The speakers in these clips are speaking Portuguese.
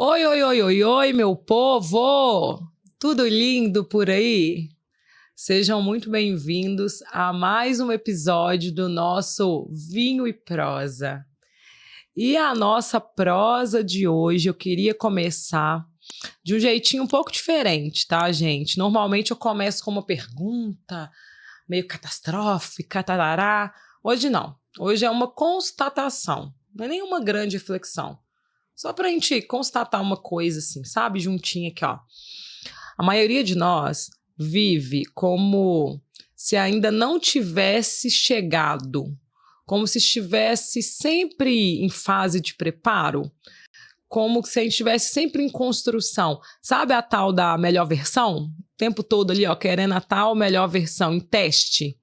Oi, oi, oi, oi, oi, meu povo! Tudo lindo por aí? Sejam muito bem-vindos a mais um episódio do nosso Vinho e Prosa. E a nossa prosa de hoje eu queria começar de um jeitinho um pouco diferente, tá, gente? Normalmente eu começo com uma pergunta meio catastrófica, tarará. Hoje não. Hoje é uma constatação, não é nenhuma grande reflexão. Só para a gente constatar uma coisa assim, sabe? Juntinha aqui, ó. A maioria de nós vive como se ainda não tivesse chegado, como se estivesse sempre em fase de preparo, como se a gente estivesse sempre em construção. Sabe a tal da melhor versão? O tempo todo ali, ó, querendo a tal melhor versão em teste.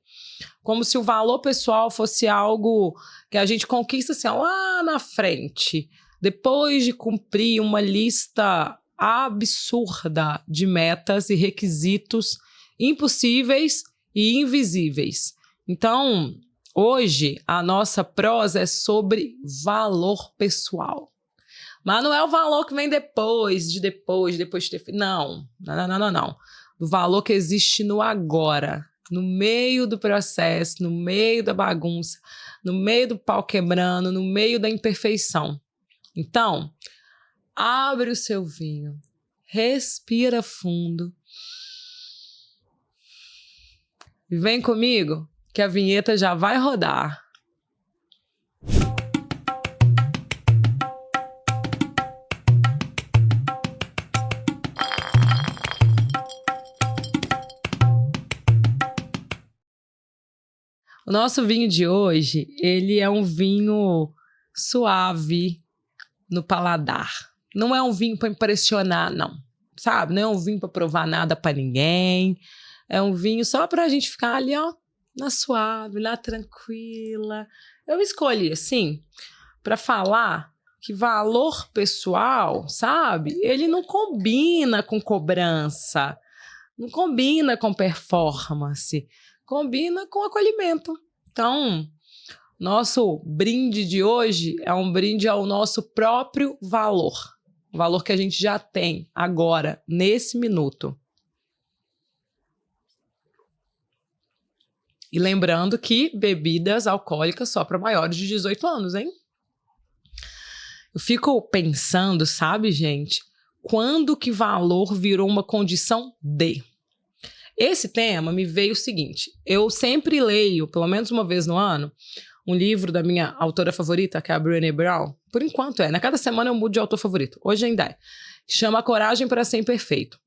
Como se o valor pessoal fosse algo que a gente conquista assim, ó, lá na frente, depois de cumprir uma lista absurda de metas e requisitos impossíveis e invisíveis. Então, hoje, a nossa prosa é sobre valor pessoal. Mas não é o valor que vem depois de ter... Não. Do valor que existe no agora, no meio do processo, no meio da bagunça, no meio do pau quebrando, no meio da imperfeição. Então, abre o seu vinho, respira fundo e vem comigo que a vinheta já vai rodar. O nosso vinho de hoje, ele é um vinho suave no paladar. Não é um vinho para impressionar, não. Sabe? Não é um vinho para provar nada para ninguém. É um vinho só para a gente ficar ali, ó, na suave, na tranquila. Eu escolhi, assim, para falar que valor pessoal, sabe? Ele não combina com cobrança, não combina com performance, combina com acolhimento. Então, nosso brinde de hoje é um brinde ao nosso próprio valor. O valor que a gente já tem agora, nesse minuto. E lembrando que bebidas alcoólicas só para maiores de 18 anos, hein? Eu fico pensando, sabe, gente, quando que valor virou uma condição de... Esse tema me veio o seguinte, eu sempre leio, pelo menos uma vez no ano, um livro da minha autora favorita, que é a Brené Brown. Por enquanto é, né? Cada semana eu mudo de autor favorito. Hoje ainda é. Chama A Coragem para Ser Imperfeito.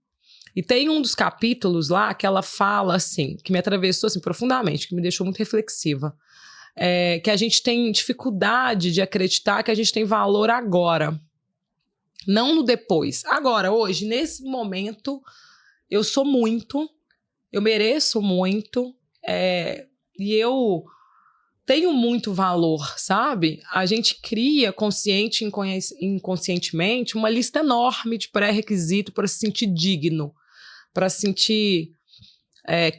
E tem um dos capítulos lá que ela fala assim, que me atravessou assim, profundamente, que me deixou muito reflexiva. Que a gente tem dificuldade de acreditar que a gente tem valor agora. Não no depois. Agora, hoje, nesse momento, eu sou muito... Eu mereço muito e eu tenho muito valor, sabe? A gente cria, consciente e inconscientemente, uma lista enorme de pré-requisitos para se sentir digno, para se sentir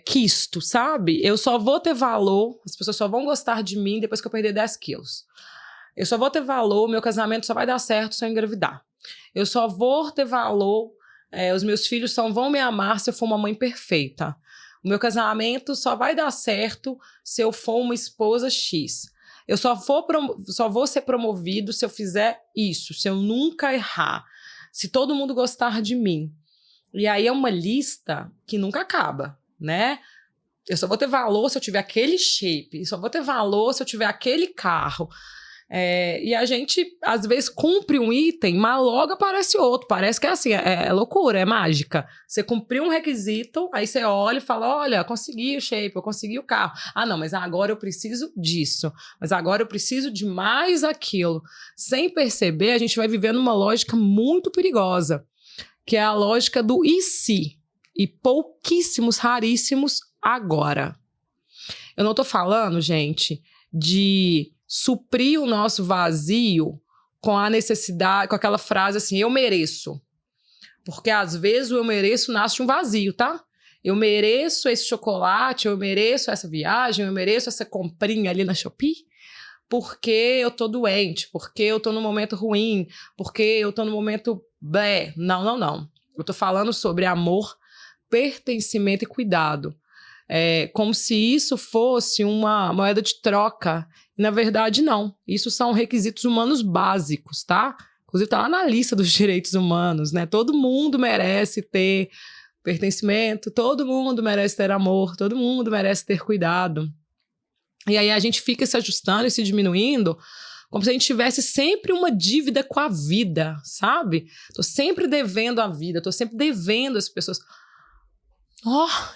quisto, sabe? Eu só vou ter valor, as pessoas só vão gostar de mim depois que eu perder 10 quilos. Eu só vou ter valor, meu casamento só vai dar certo se eu engravidar. Eu só vou ter valor... os meus filhos só vão me amar se eu for uma mãe perfeita. O meu casamento só vai dar certo se eu for uma esposa X. Eu só vou ser promovido se eu fizer isso, se eu nunca errar, se todo mundo gostar de mim. E aí é uma lista que nunca acaba, né? Eu só vou ter valor se eu tiver aquele shape, eu só vou ter valor se eu tiver aquele carro. E a gente, às vezes, cumpre um item, mas logo aparece outro. Parece que é assim, é loucura, é mágica. Você cumpriu um requisito, aí você olha e fala, olha, consegui o shape, eu consegui o carro. Ah, não, mas agora eu preciso disso. Mas agora eu preciso de mais aquilo. Sem perceber, a gente vai vivendo uma lógica muito perigosa, que é a lógica do e se. E pouquíssimos, raríssimos agora. Eu não tô falando, gente, de... suprir o nosso vazio com a necessidade, com aquela frase assim, eu mereço. Porque às vezes o eu mereço nasce de um vazio, tá? Eu mereço esse chocolate, eu mereço essa viagem, eu mereço essa comprinha ali na Shopee, porque eu tô doente, porque eu tô num momento ruim, porque eu tô num momento blé. Não, não, não. Eu tô falando sobre amor, pertencimento e cuidado. Como se isso fosse uma moeda de troca. Na verdade, não. Isso são requisitos humanos básicos, tá? Inclusive, tá lá na lista dos direitos humanos, né? Todo mundo merece ter pertencimento, todo mundo merece ter amor, todo mundo merece ter cuidado. E aí a gente fica se ajustando e se diminuindo como se a gente tivesse sempre uma dívida com a vida, sabe? Tô sempre devendo a vida, tô sempre devendo as pessoas.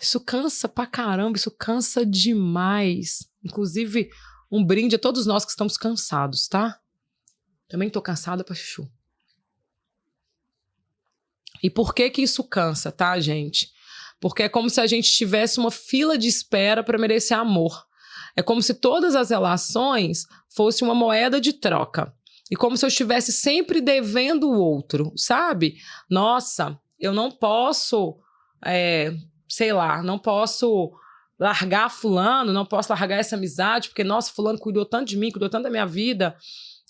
Isso cansa pra caramba, isso cansa demais. Inclusive, um brinde a todos nós que estamos cansados, tá? Também tô cansada pra chuchu. E por que que isso cansa, tá, gente? Porque é como se a gente tivesse uma fila de espera para merecer amor. É como se todas as relações fossem uma moeda de troca. E como se eu estivesse sempre devendo o outro, sabe? Nossa, eu não posso, sei lá, não posso largar fulano, não posso largar essa amizade, porque, nossa, fulano cuidou tanto de mim, cuidou tanto da minha vida,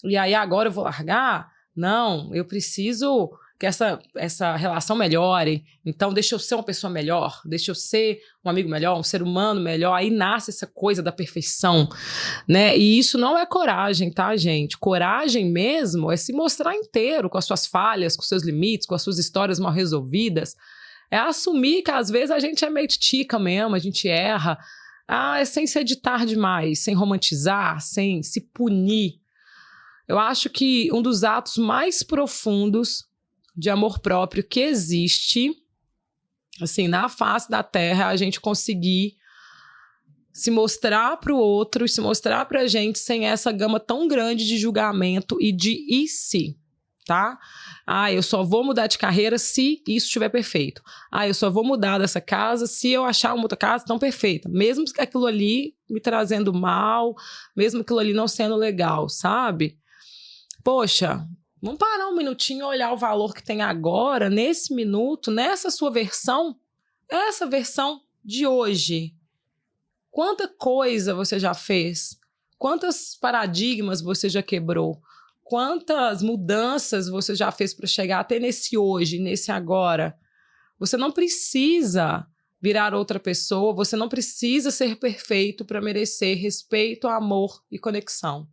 e aí agora eu vou largar? Não, eu preciso que essa relação melhore, então deixa eu ser uma pessoa melhor, deixa eu ser um amigo melhor, um ser humano melhor, aí nasce essa coisa da perfeição, né? E isso não é coragem, tá, gente? Coragem mesmo é se mostrar inteiro com as suas falhas, com os seus limites, com as suas histórias mal resolvidas, é assumir que às vezes a gente é meio tica mesmo, a gente erra, sem se editar demais, sem romantizar, sem se punir. Eu acho que um dos atos mais profundos de amor próprio que existe, assim, na face da Terra, é a gente conseguir se mostrar para o outro e se mostrar para a gente sem essa gama tão grande de julgamento e de e se, tá? Eu só vou mudar de carreira se isso estiver perfeito. Eu só vou mudar dessa casa se eu achar uma outra casa tão perfeita. Mesmo que aquilo ali me trazendo mal, mesmo aquilo ali não sendo legal, sabe? Poxa, vamos parar um minutinho e olhar o valor que tem agora, nesse minuto, nessa sua versão, essa versão de hoje. Quanta coisa você já fez? Quantos paradigmas você já quebrou? Quantas mudanças você já fez para chegar até nesse hoje, nesse agora? Você não precisa virar outra pessoa, você não precisa ser perfeito para merecer respeito, amor e conexão.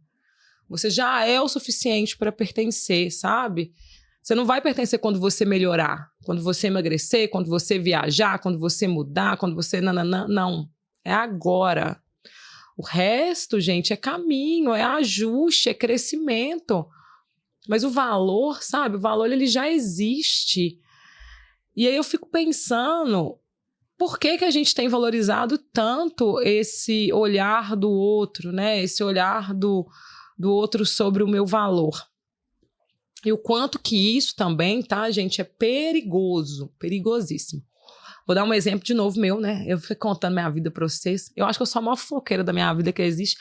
Você já é o suficiente para pertencer, sabe? Você não vai pertencer quando você melhorar, quando você emagrecer, quando você viajar, quando você mudar, quando você... Não. É agora. O resto, gente, é caminho, é ajuste, é crescimento. Mas o valor, sabe? O valor, ele já existe. E aí eu fico pensando, por que que a gente tem valorizado tanto esse olhar do outro, né? Esse olhar do outro sobre o meu valor. E o quanto que isso também, tá, gente, é perigoso, perigosíssimo. Vou dar um exemplo de novo meu, né? Eu fico contando minha vida pra vocês. Eu acho que eu sou a maior fofoqueira da minha vida que existe.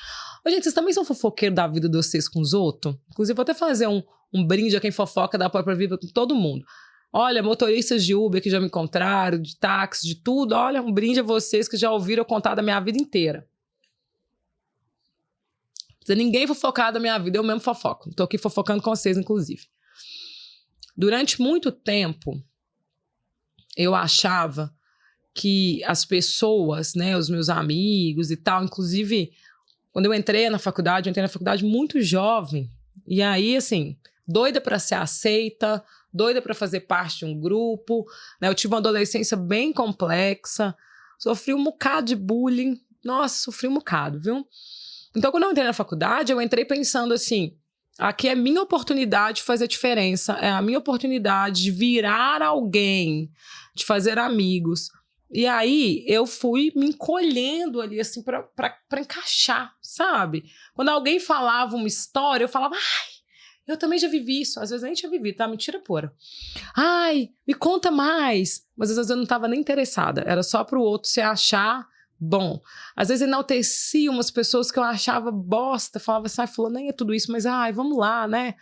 Gente, vocês também são fofoqueiros da vida de vocês com os outros? Inclusive, vou até fazer um brinde a quem fofoca da própria vida com todo mundo. Olha, motoristas de Uber que já me encontraram, de táxi, de tudo. Olha, um brinde a vocês que já ouviram eu contar da minha vida inteira. Se ninguém fofocar da minha vida, eu mesmo fofoco. Estou aqui fofocando com vocês, inclusive. Durante muito tempo, eu achava que as pessoas, né, os meus amigos e tal, inclusive, quando eu entrei na faculdade muito jovem, e aí, assim, doida para ser aceita, doida para fazer parte de um grupo, né? Eu tive uma adolescência bem complexa, sofri um bocado de bullying, nossa, sofri um bocado, viu? Então, quando eu entrei na faculdade, eu entrei pensando assim, aqui é a minha oportunidade de fazer diferença, é a minha oportunidade de virar alguém, de fazer amigos. E aí, eu fui me encolhendo ali, assim, pra encaixar, sabe? Quando alguém falava uma história, eu falava, eu também já vivi isso. Às vezes eu nem tinha vivido, tá? Mentira pura. Me conta mais. Mas às vezes eu não tava nem interessada, era só pro outro se achar bom. Às vezes enaltecia umas pessoas que eu achava bosta, falava assim, fulano nem é tudo isso, mas vamos lá, né?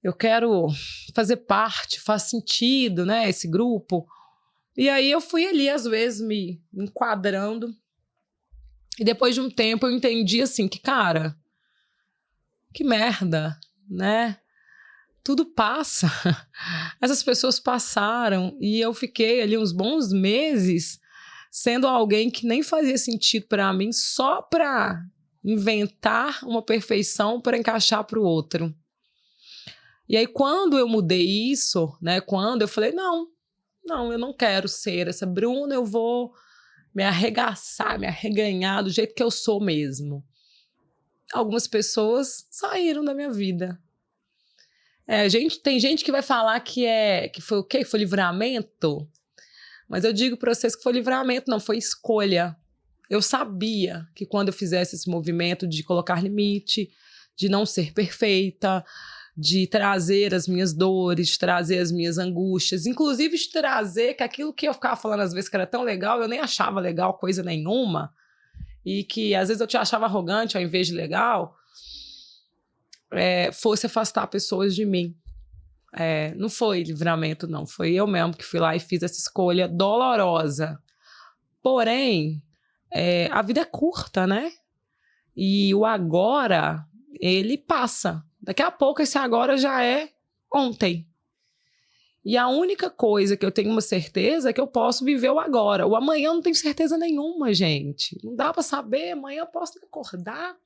Eu quero fazer parte, faz sentido, né, esse grupo. E aí eu fui ali, às vezes, me enquadrando. E depois de um tempo eu entendi assim que, cara, que merda, né? Tudo passa. Essas pessoas passaram e eu fiquei ali uns bons meses sendo alguém que nem fazia sentido para mim, só para inventar uma perfeição para encaixar para o outro. E aí, quando eu mudei isso, né? Quando eu falei, não, eu não quero ser essa Bruna, eu vou me arregaçar, me arreganhar do jeito que eu sou mesmo. Algumas pessoas saíram da minha vida. Tem gente que vai falar que foi o quê? Que foi livramento? Mas eu digo para vocês que foi livramento, não, foi escolha. Eu sabia que quando eu fizesse esse movimento de colocar limite, de não ser perfeita, de trazer as minhas dores, de trazer as minhas angústias, inclusive de trazer que aquilo que eu ficava falando às vezes que era tão legal, eu nem achava legal coisa nenhuma, e que às vezes eu te achava arrogante ao invés de legal, fosse afastar pessoas de mim. Não foi livramento, não. Foi eu mesmo que fui lá e fiz essa escolha dolorosa. Porém, a vida é curta, né? E o agora, ele passa. Daqui a pouco esse agora já é ontem. E a única coisa que eu tenho uma certeza é que eu posso viver o agora. O amanhã eu não tenho certeza nenhuma, gente. Não dá para saber, amanhã eu posso acordar.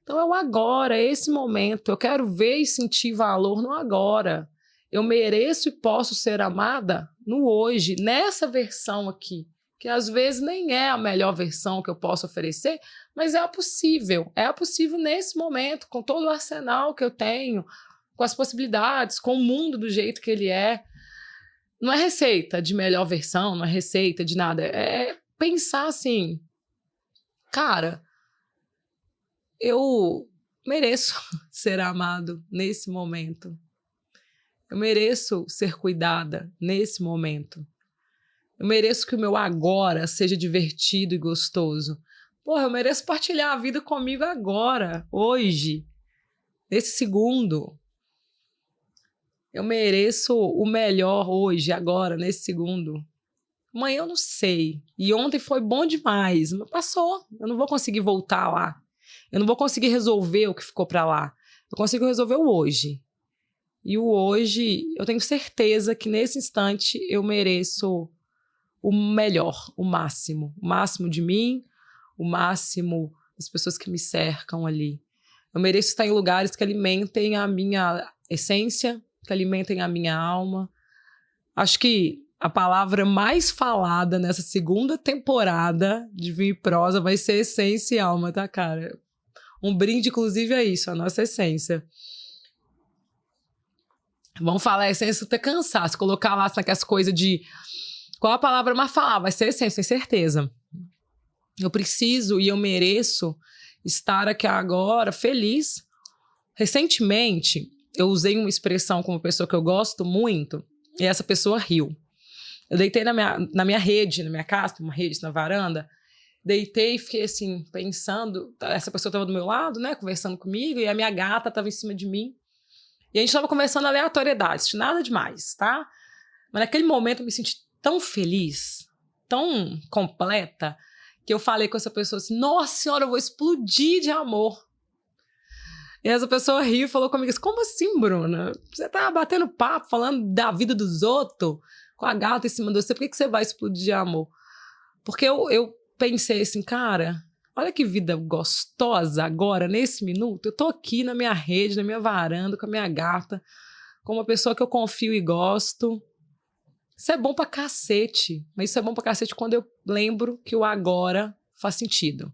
Então é o agora, é esse momento. Eu quero ver e sentir valor no agora. Eu mereço e posso ser amada no hoje, nessa versão aqui, que às vezes nem é a melhor versão que eu posso oferecer, mas é a possível. É a possível nesse momento, com todo o arsenal que eu tenho, com as possibilidades, com o mundo do jeito que ele é. Não é receita de melhor versão, não é receita de nada. É pensar assim, cara, eu mereço ser amado nesse momento. Eu mereço ser cuidada nesse momento. Eu mereço que o meu agora seja divertido e gostoso. Porra, eu mereço partilhar a vida comigo agora, hoje, nesse segundo. Eu mereço o melhor hoje, agora, nesse segundo. Amanhã eu não sei. E ontem foi bom demais, mas passou. Eu não vou conseguir voltar lá. Eu não vou conseguir resolver o que ficou para lá. Eu consigo resolver o hoje. E o hoje, eu tenho certeza que nesse instante eu mereço o melhor, o máximo de mim, o máximo das pessoas que me cercam ali. Eu mereço estar em lugares que alimentem a minha essência, que alimentem a minha alma. Acho que a palavra mais falada nessa segunda temporada de Vinho e Prosa vai ser essência e alma, tá, cara? Um brinde, inclusive, é isso, a nossa essência. Vamos falar essência até cansar. Se colocar lá naquelas coisas de... Qual a palavra mais falada? Vai ser essência, sem certeza. Eu preciso e eu mereço estar aqui agora feliz. Recentemente, eu usei uma expressão com uma pessoa que eu gosto muito e essa pessoa riu. Eu deitei na minha rede, na minha casa, uma rede na varanda, deitei e fiquei assim, pensando, essa pessoa estava do meu lado, né, conversando comigo, e a minha gata estava em cima de mim. E a gente estava conversando aleatoriedades, nada demais, tá? Mas naquele momento eu me senti tão feliz, tão completa, que eu falei com essa pessoa assim, nossa senhora, eu vou explodir de amor. E essa pessoa riu e falou comigo assim, como assim, Bruna? Você tá batendo papo, falando da vida dos outros, com a gata em cima de você, por que você vai explodir de amor? Porque eu pensei assim, cara, olha que vida gostosa agora, nesse minuto. Eu tô aqui na minha rede, na minha varanda, com a minha gata, com uma pessoa que eu confio e gosto. Isso é bom pra cacete, mas isso é bom pra cacete quando eu lembro que o agora faz sentido.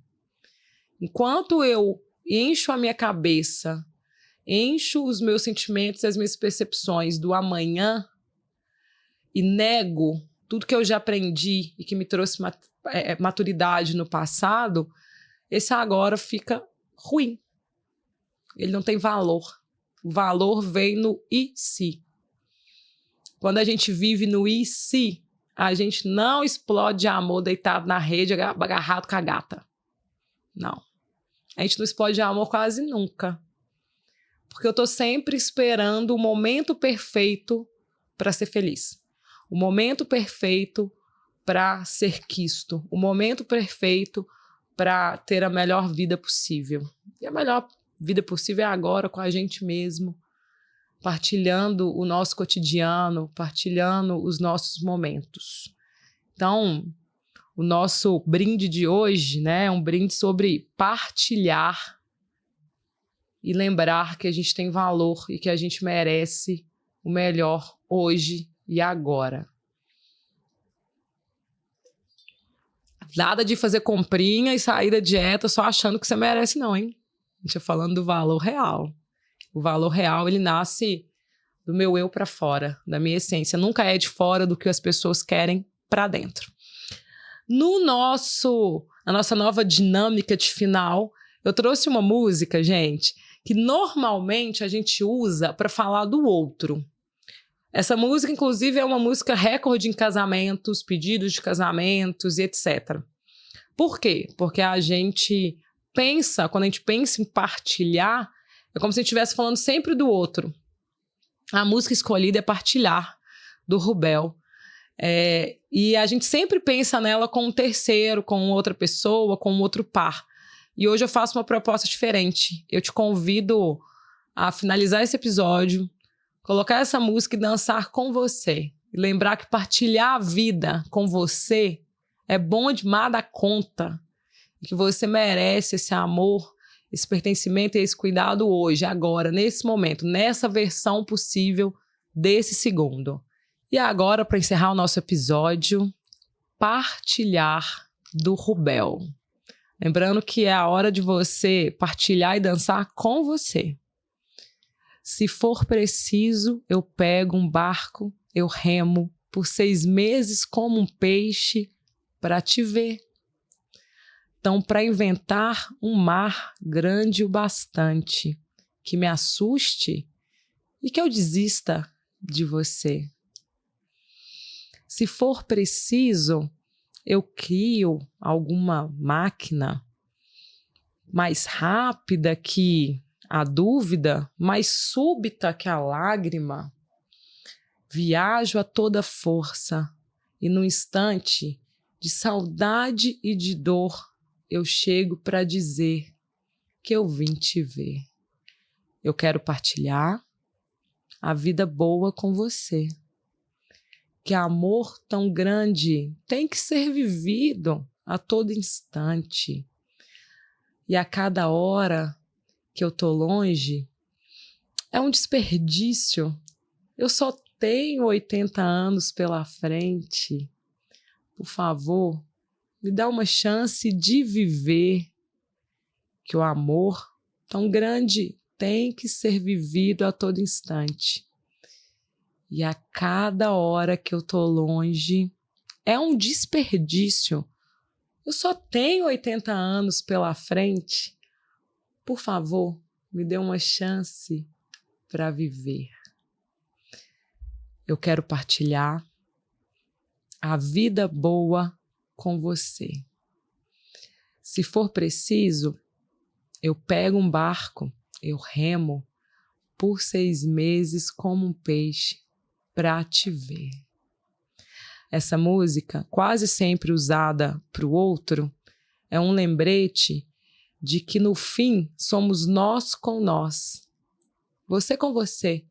Enquanto eu encho a minha cabeça, encho os meus sentimentos e as minhas percepções do amanhã e nego tudo que eu já aprendi e que me trouxe maturidade no passado, esse agora fica ruim. Ele não tem valor. O valor vem no e se. Quando a gente vive no e se, a gente não explode de amor deitado na rede, agarrado com a gata. Não. A gente não explode de amor quase nunca. Porque eu tô sempre esperando o momento perfeito para ser feliz. O momento perfeito para ser quisto. O momento perfeito para ter a melhor vida possível. E a melhor Vida possível é agora com a gente mesmo, partilhando o nosso cotidiano, partilhando os nossos momentos. Então, o nosso brinde de hoje, né, é um brinde sobre partilhar e lembrar que a gente tem valor e que a gente merece o melhor hoje e agora. Nada de fazer comprinha e sair da dieta só achando que você merece não, hein? A gente tá falando do valor real. O valor real, ele nasce do meu eu para fora, da minha essência. Nunca é de fora do que as pessoas querem para dentro. Na nossa nova dinâmica de final, eu trouxe uma música, gente, que normalmente a gente usa para falar do outro. Essa música, inclusive, é uma música recorde em casamentos, pedidos de casamentos e etc. Por quê? Porque a gente pensa, quando a gente pensa em partilhar, é como se a gente estivesse falando sempre do outro. A música escolhida é Partilhar, do Rubel. E a gente sempre pensa nela com um terceiro, com outra pessoa, com outro par. E hoje eu faço uma proposta diferente. Eu te convido a finalizar esse episódio, colocar essa música e dançar com você. E lembrar que partilhar a vida com você é bom demais da conta. E que você merece esse amor, esse pertencimento e esse cuidado hoje, agora, nesse momento, nessa versão possível desse segundo. E agora, para encerrar o nosso episódio, Partilhar, do Rubel. Lembrando que é a hora de você partilhar e dançar com você. Se for preciso, eu pego um barco, eu remo por 6 meses como um peixe para te ver. Então, para inventar um mar grande o bastante, que me assuste e que eu desista de você. Se for preciso, eu crio alguma máquina mais rápida que a dúvida, mais súbita que a lágrima. Viajo a toda força e no instante de saudade e de dor eu chego para dizer que eu vim te ver. Eu quero partilhar a vida boa com você. Que amor tão grande tem que ser vivido a todo instante. E a cada hora que eu tô longe, é um desperdício. Eu só tenho 80 anos pela frente. Por favor, me dá uma chance de viver. Que o amor tão grande tem que ser vivido a todo instante. E a cada hora que eu tô longe, é um desperdício. Eu só tenho 80 anos pela frente. Por favor, me dê uma chance para viver. Eu quero partilhar a vida boa com você. Se for preciso, eu pego um barco, eu remo por 6 meses como um peixe para te ver. Essa música, quase sempre usada para o outro, é um lembrete de que no fim somos nós com nós, você com você.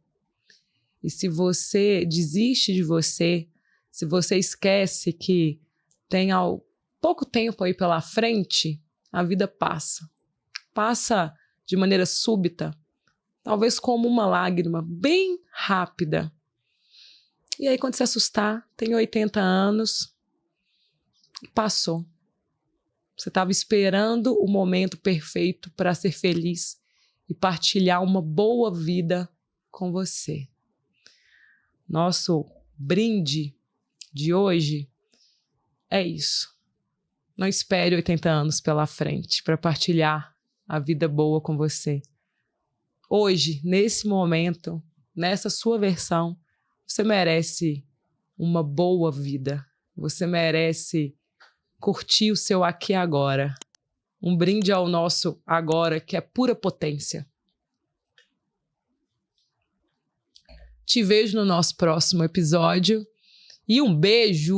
E se você desiste de você, se você esquece que tem pouco tempo aí pela frente, a vida passa. Passa de maneira súbita, talvez como uma lágrima, bem rápida. E aí, quando se assustar, tem 80 anos e passou. Você estava esperando o momento perfeito para ser feliz e partilhar uma boa vida com você. Nosso brinde de hoje é isso. Não espere 80 anos pela frente para partilhar a vida boa com você. Hoje, nesse momento, nessa sua versão, você merece uma boa vida. Você merece curtir o seu aqui e agora. Um brinde ao nosso agora, que é pura potência. Te vejo no nosso próximo episódio. E um beijo!